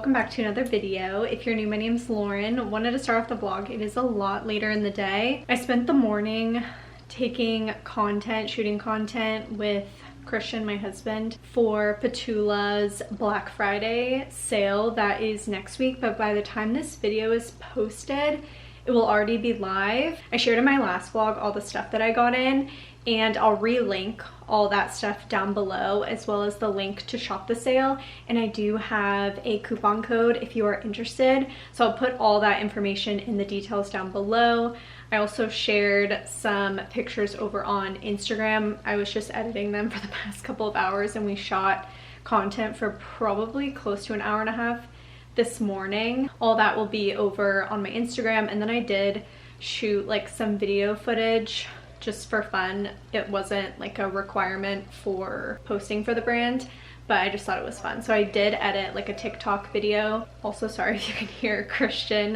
welcome back to another video. If you're new, my name's Lauren. Wanted to start off the vlog. It is a lot later in the day. I spent the morning shooting content with Christian, my husband, for Petula's Black Friday sale that is next week, but by the time this video is posted, it will already be live. I shared in my last vlog all the stuff that I got in, and I'll re-link all that stuff down below, as well as the link to shop the sale. And I do have a coupon code if you are interested, so I'll put all that information in the details down below. I also shared some pictures over on Instagram. I was just editing them for the past couple of hours, and we shot content for probably close to an hour and a half this morning. All that will be over on my Instagram. And then I did shoot like some video footage just for fun. It wasn't like a requirement for posting for the brand, but I just thought it was fun. So I did edit like a TikTok video. Also, sorry if you can hear Christian.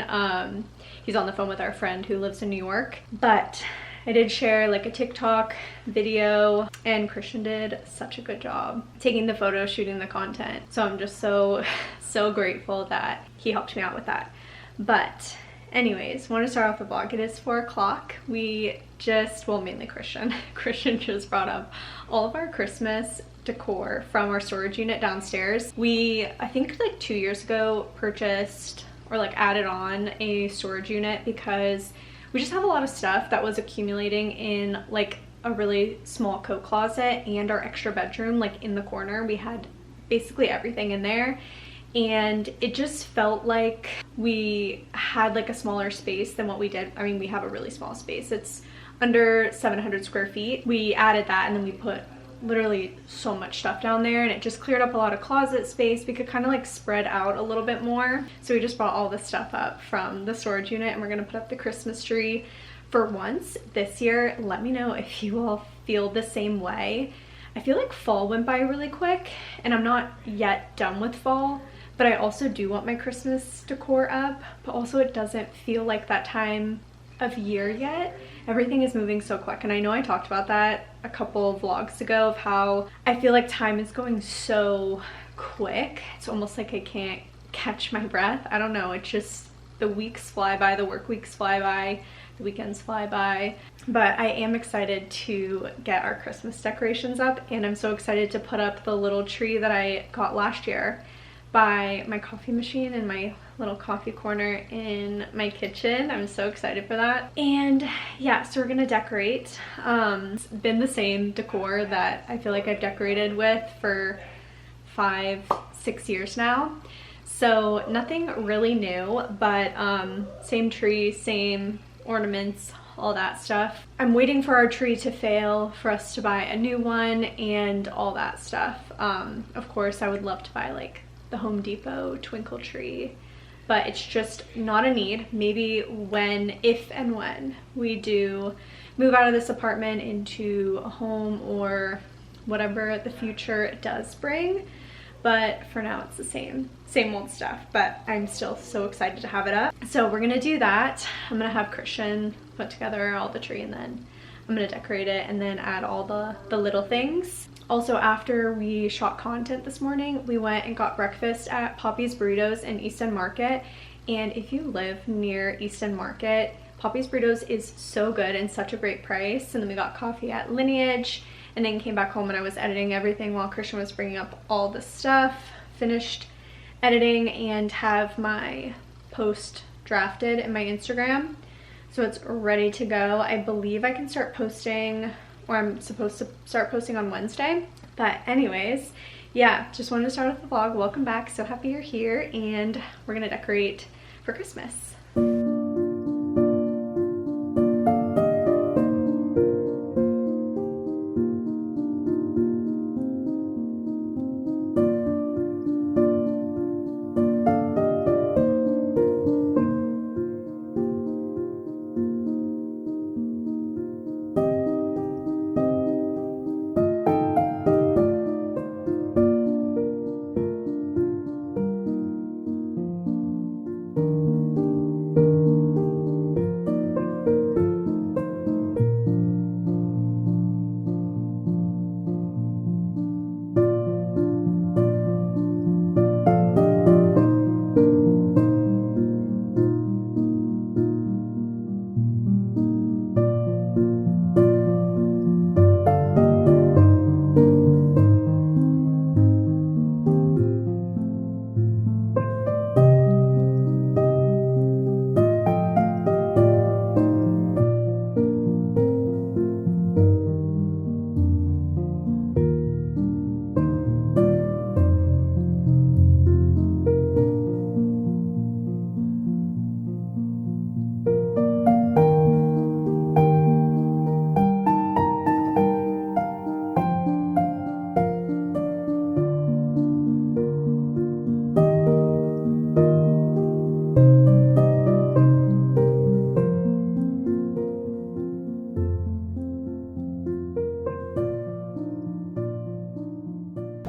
He's on the phone with our friend who lives in New York. But I did share like a TikTok video, and Christian did such a good job taking the photos, shooting the content. So I'm just so grateful that he helped me out with that. But anyways, want to start off the vlog. It is 4 o'clock. We just, well, mainly Christian. Christian just brought up all of our Christmas decor from our storage unit downstairs. We, I think like 2 years ago, purchased or like added on a storage unit because we just have a lot of stuff that was accumulating in like a really small coat closet and our extra bedroom, like in the corner. We had basically everything in there, and it just felt like we had like a smaller space than what we did. I mean, we have a really small space. It's under 700 square feet. We added that, and then we put literally so much stuff down there, and it just cleared up a lot of closet space. We could kind of like spread out a little bit more. So we just brought all this stuff up from the storage unit, and we're gonna put up the Christmas tree for once this year. Let me know if you all feel the same way. I feel like fall went by really quick, and I'm not yet done with fall, but I also do want my Christmas decor up, but also it doesn't feel like that time of year yet. Everything is moving so quick, and I know I talked about that a couple of vlogs ago of how I feel like time is going so quick. It's almost like I can't catch my breath. I don't know, it's just the weeks fly by, the work weeks fly by, the weekends fly by. But I am excited to get our Christmas decorations up, and I'm so excited to put up the little tree that I got last year by my coffee machine in my little coffee corner in my kitchen. I'm so excited for that. And yeah, so we're gonna decorate. It's been the same decor that I feel like I've decorated with for 5-6 years now. So nothing really new, but same tree, same ornaments, all that stuff. I'm waiting for our tree to fail for us to buy a new one and all that stuff. Of course, I would love to buy like the Home Depot twinkle tree, but it's just not a need. Maybe if and when we do move out of this apartment into a home or whatever the future does bring. But for now, it's the same old stuff, but I'm still so excited to have it up. So we're gonna do that. I'm gonna have Christian put together all the tree, and then I'm gonna decorate it and then add all the little things. Also, after we shot content this morning, we went and got breakfast at Poppy's Burritos in East End Market. And if you live near East End Market, Poppy's Burritos is so good and such a great price. And then we got coffee at Lineage, and then came back home and I was editing everything while Christian was bringing up all the stuff. Finished editing and have my post drafted in my Instagram. So it's ready to go. I believe I can start posting, or I'm supposed to start posting on Wednesday. But anyways, yeah, just wanted to start off the vlog. Welcome back, so happy you're here, and we're gonna decorate for Christmas.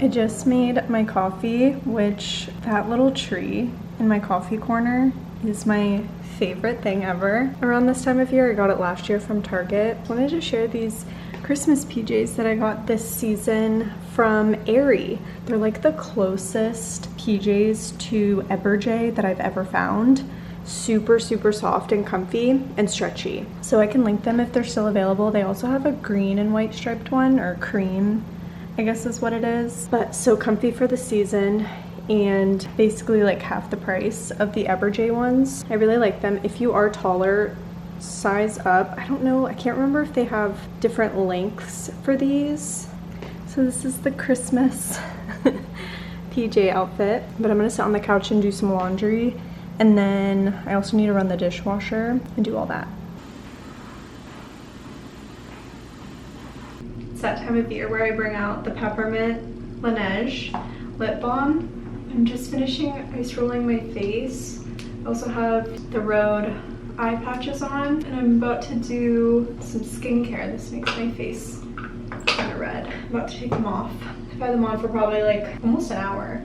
I just made my coffee, which that little tree in my coffee corner is my favorite thing ever. Around this time of year, I got it last year from Target. I wanted to share these Christmas PJs that I got this season from Aerie. They're like the closest PJs to Eberjay that I've ever found. Super, super soft and comfy and stretchy. So I can link them if they're still available. They also have a green and white striped one, or cream, I guess is what it is. But so comfy for the season and basically like half the price of the Eberjay ones. I really like them. If you are taller, size up. I don't know, I can't remember if they have different lengths for these. So this is the Christmas PJ outfit, but I'm gonna sit on the couch and do some laundry. And then I also need to run the dishwasher and do all that. It's that time of year where I bring out the Peppermint Laneige lip balm. I'm just finishing ice rolling my face. I also have the Rhode eye patches on, and I'm about to do some skincare. This makes my face kind of red. I'm about to take them off. I've had them on for probably like almost an hour.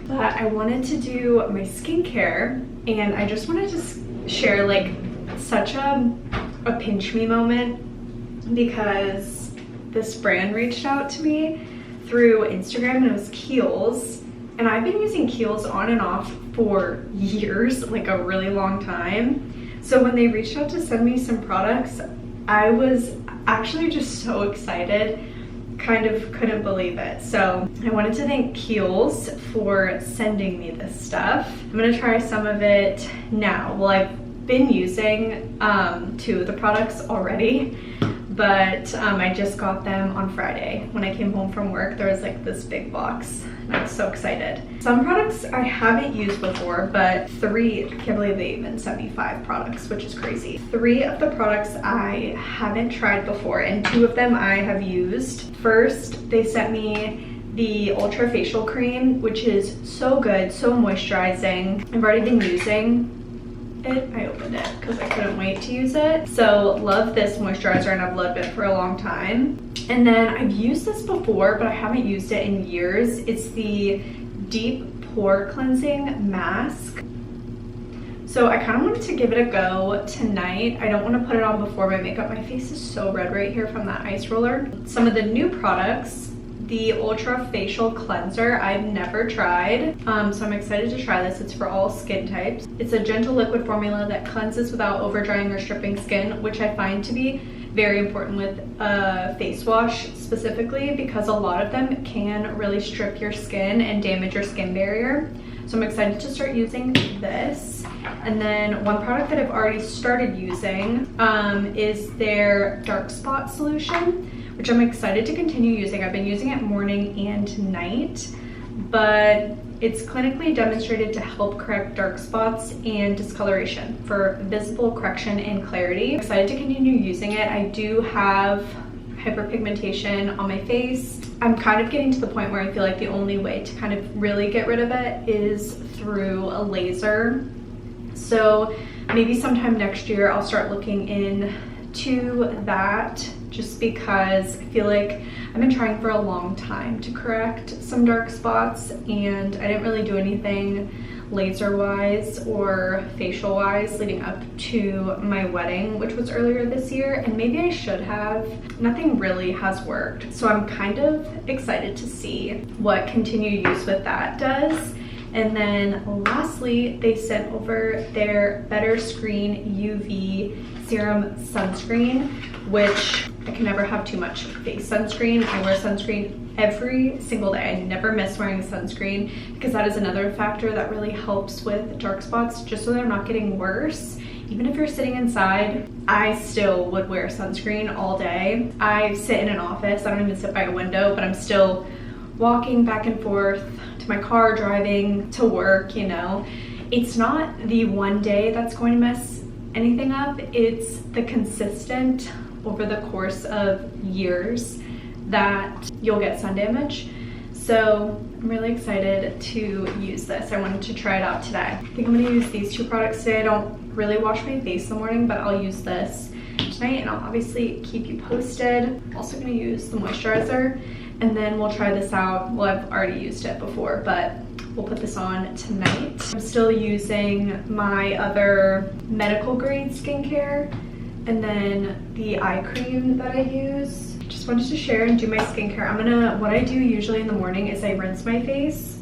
But I wanted to do my skincare, and I just wanted to share like such a pinch me moment, because this brand reached out to me through Instagram, and it was Kiehls, and I've been using Kiehls on and off for years, like a really long time. So when they reached out to send me some products, I was actually just so excited. Kind of couldn't believe it. So I wanted to thank Kiehls for sending me this stuff. I'm gonna try some of it now. Well, I've been using 2 of the products already, but I just got them on Friday. When I came home from work, there was like this big box, and I was so excited. Some products I haven't used before, but 3, I can't believe they even sent me 5 products, which is crazy. 3 of the products I haven't tried before, and 2 of them I have used. First, they sent me the Ultra Facial Cream, which is so good, so moisturizing. I've already been using it. I opened it because I couldn't wait to use it. So love this moisturizer, and I've loved it for a long time. And then I've used this before, but I haven't used it in years. It's the Deep Pore Cleansing Mask. So I kind of wanted to give it a go tonight. I don't want to put it on before my makeup. My face is so red right here from that ice roller. Some of the new products, the Ultra Facial Cleanser, I've never tried. So I'm excited to try this. It's for all skin types. It's a gentle liquid formula that cleanses without over drying or stripping skin, which I find to be very important with a face wash specifically, because a lot of them can really strip your skin and damage your skin barrier. So I'm excited to start using this. And then one product that I've already started using is their dark spot solution, which I'm excited to continue using. I've been using it morning and night, but it's clinically demonstrated to help correct dark spots and discoloration for visible correction and clarity. I'm excited to continue using it. I do have hyperpigmentation on my face. I'm kind of getting to the point where I feel like the only way to kind of really get rid of it is through a laser. So maybe sometime next year I'll start looking into that, just because I feel like I've been trying for a long time to correct some dark spots, and I didn't really do anything laser wise or facial wise leading up to my wedding, which was earlier this year, and maybe I should have. Nothing really has worked, so I'm kind of excited to see what continued use with that does. And then lastly, they sent over their Better Screen UV Serum Sunscreen, which I can never have too much face sunscreen. I wear sunscreen every single day. I never miss wearing sunscreen, because that is another factor that really helps with dark spots, just so they're not getting worse. Even if you're sitting inside, I still would wear sunscreen all day. I sit in an office. I don't even sit by a window, but I'm still walking back and forth to my car, driving to work, you know. It's not the one day that's going to mess anything up. It's the consistent over the course of years that you'll get sun damage. So I'm really excited to use this. I wanted to try it out today. I think I'm gonna use these 2 products today. I don't really wash my face in the morning, but I'll use this tonight, and I'll obviously keep you posted. I'm also gonna use the moisturizer. and then we'll try this out. Well, I've already used it before, but we'll put this on tonight. I'm still using my other medical grade skincare and then the eye cream that I use. Just wanted to share and do my skincare. What I do usually in the morning is I rinse my face.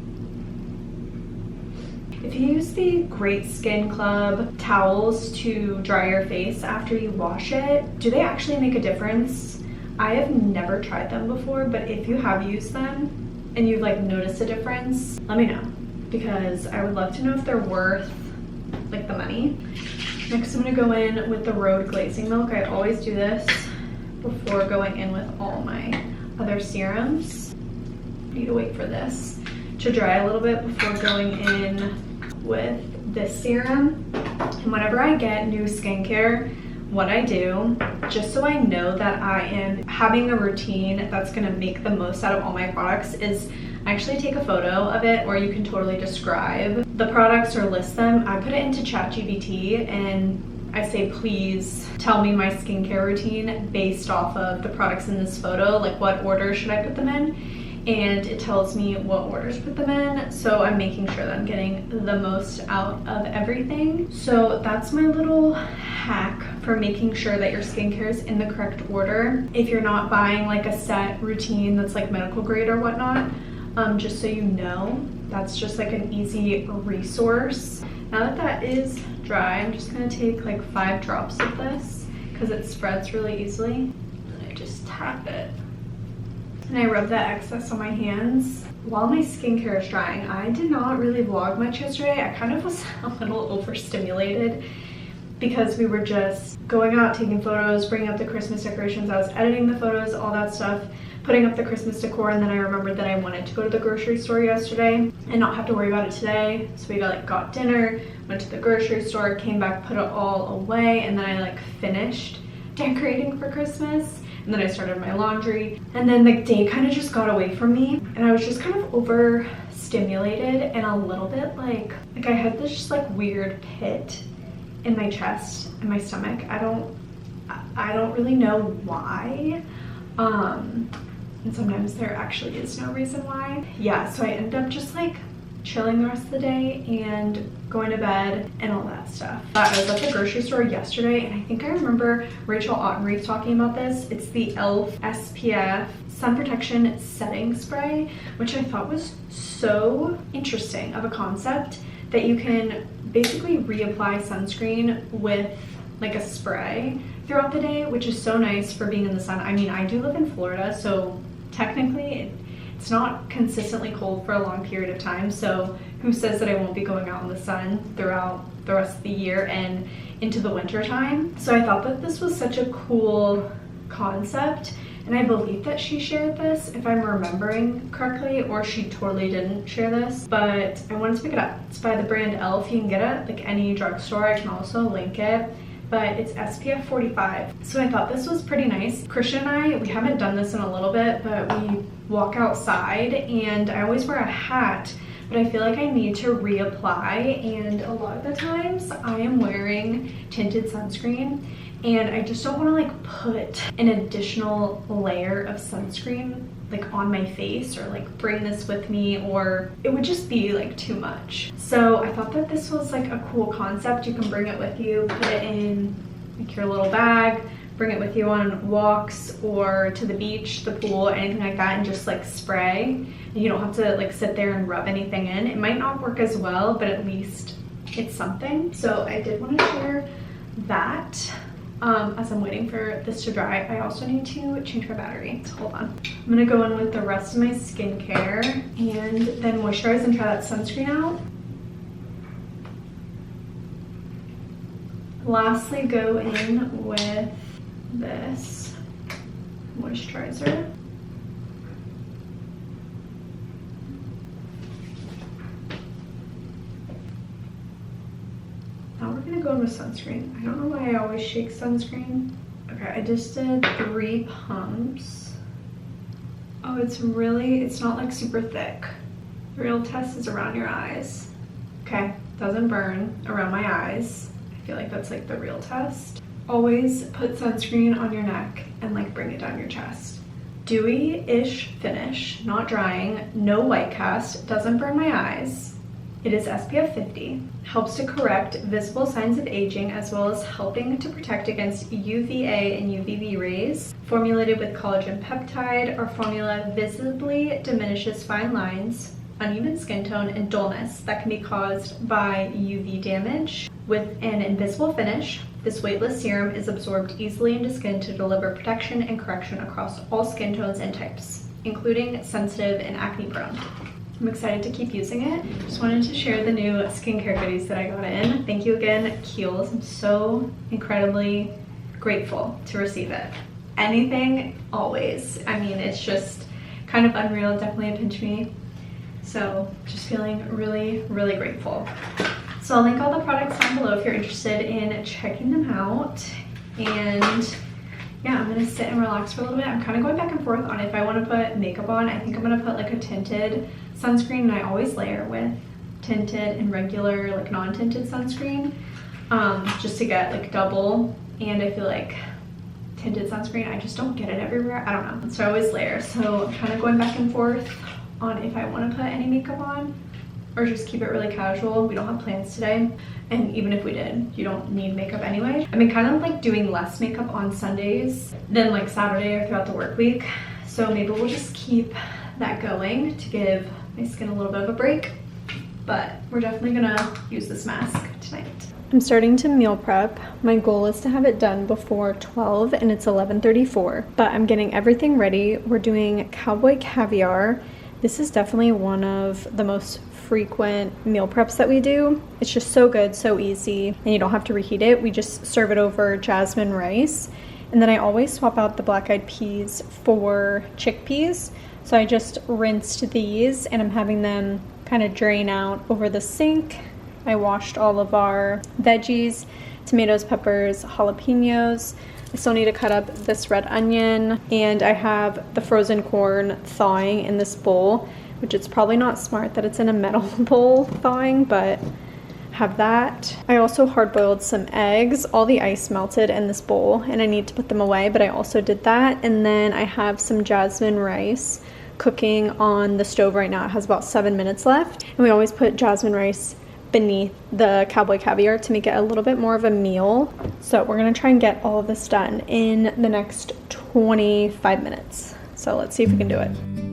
If you use the Great Skin Club towels to dry your face after you wash it, do they actually make a difference? I have never tried them before, but if you have used them and you've like noticed a difference, let me know, because I would love to know if they're worth like the money. Next, I'm gonna go in with the Rhode Glazing Milk. I always do this before going in with all my other serums. I need to wait for this to dry a little bit before going in with this serum. And whenever I get new skincare, what I do, just so I know that I am having a routine that's gonna make the most out of all my products, is I actually take a photo of it, or you can totally describe the products or list them. I put it into ChatGPT and I say, please tell me my skincare routine based off of the products in this photo, like what order should I put them in? And it tells me what orders to put them in, so I'm making sure that I'm getting the most out of everything. So that's my little hack for making sure that your skincare is in the correct order. If you're not buying like a set routine that's like medical grade or whatnot, just so you know, that's just like an easy resource. Now that that is dry, I'm just gonna take like 5 drops of this because it spreads really easily. And I just tap it. And I rub that excess on my hands. While my skincare is drying, I did not really vlog much yesterday. I kind of was a little overstimulated because we were just going out, taking photos, bringing up the Christmas decorations. I was editing the photos, all that stuff, putting up the Christmas decor, and then I remembered that I wanted to go to the grocery store yesterday and not have to worry about it today. So we got dinner, went to the grocery store, came back, put it all away, and then I like finished decorating for Christmas. And then I started my laundry, and then the day kind of just got away from me, and I was just kind of overstimulated and a little bit like I had this just like weird pit in my chest and my stomach. I don't really know why. And sometimes there actually is no reason why. Yeah, so I ended up just like chilling the rest of the day and going to bed and all that stuff. I was at the grocery store yesterday, and I think I remember Rachel Ottenreith talking about this. It's the e.l.f. SPF Sun Protection Setting Spray, which I thought was so interesting of a concept, that you can basically reapply sunscreen with like a spray throughout the day, which is so nice for being in the sun. I mean, I do live in Florida, so technically it's not consistently cold for a long period of time, so who says that I won't be going out in the sun throughout the rest of the year and into the winter time? So I thought that this was such a cool concept, and I believe that she shared this, if I'm remembering correctly, or she totally didn't share this, but I wanted to pick it up. It's by the brand e.l.f. You can get it like any drugstore. I can also link it, but it's SPF 45. So I thought this was pretty nice. Christian and I, we haven't done this in a little bit, but we walk outside, and I always wear a hat, but I feel like I need to reapply, and a lot of the times I am wearing tinted sunscreen, and I just don't want to like put an additional layer of sunscreen like on my face, or like bring this with me, or it would just be like too much. So I thought that this was like a cool concept. You can bring it with you, put it in like your little bag, bring it with you on walks or to the beach, the pool, anything like that, and just like spray. And you don't have to like sit there and rub anything in. It might not work as well, but at least it's something. So I did want to share that. As I'm waiting for this to dry. I also need to change my battery, so hold on. I'm gonna go in with the rest of my skincare and then moisturize and try that sunscreen out. Lastly, go in with this moisturizer. Now we're gonna go in with sunscreen. I don't know why I always shake sunscreen. Okay, I just did 3 pumps. Oh, it's not like super thick. The real test is around your eyes. Okay, doesn't burn around my eyes. I feel like that's like the real test. Always put sunscreen on your neck and like bring it down your chest. Dewy-ish finish, not drying, no white cast, doesn't burn my eyes. It is SPF 50, helps to correct visible signs of aging as well as helping to protect against UVA and UVB rays. Formulated with collagen peptide, our formula visibly diminishes fine lines, uneven skin tone, and dullness that can be caused by UV damage. With an invisible finish, this weightless serum is absorbed easily into skin to deliver protection and correction across all skin tones and types, including sensitive and acne prone. I'm excited to keep using it. Just wanted to share the new skincare goodies that I got in. Thank you again, Kiehls. I'm so incredibly grateful to receive it. Anything, always. I mean, it's just kind of unreal, definitely a pinch me. So just feeling really, really grateful. So I'll link all the products down below if you're interested in checking them out. And yeah, I'm gonna sit and relax for a little bit. I'm kind of going back and forth on if I want to put makeup on. I think I'm gonna put like a tinted sunscreen, and I always layer with tinted and regular, like non-tinted sunscreen, just to get like double. And I feel like tinted sunscreen, I just don't get it everywhere. I don't know. So I always layer. So I'm kind of going back and forth on if I want to put any makeup on or just keep it really casual. We don't have plans today, and even if we did, you don't need makeup anyway. I've been kind of like doing less makeup on Sundays than like Saturday or throughout the work week, so maybe we'll just keep that going to give my skin a little bit of a break. But we're definitely gonna use this mask tonight. I'm starting to meal prep. My goal is to have it done before 12 and it's 11:34, but I'm getting everything ready. We're doing cowboy caviar. This is definitely one of the most frequent meal preps that we do. It's just so good, so easy, and you don't have to reheat it. We just serve it over jasmine rice. And then I always swap out the black-eyed peas for chickpeas. So I just rinsed these and I'm having them kind of drain out over the sink. I washed all of our veggies, tomatoes, peppers, jalapenos. I still need to cut up this red onion, and I have the frozen corn thawing in this bowl, which it's probably not smart that it's in a metal bowl thawing, but have that. I also hard-boiled some eggs. All the ice melted in this bowl and I need to put them away, but I also did that. And then I have some jasmine rice cooking on the stove right now. It has about 7 minutes left, and we always put jasmine rice beneath the cowboy caviar to make it a little bit more of a meal. So we're gonna try and get all of this done in the next 25 minutes. So let's see if we can do it.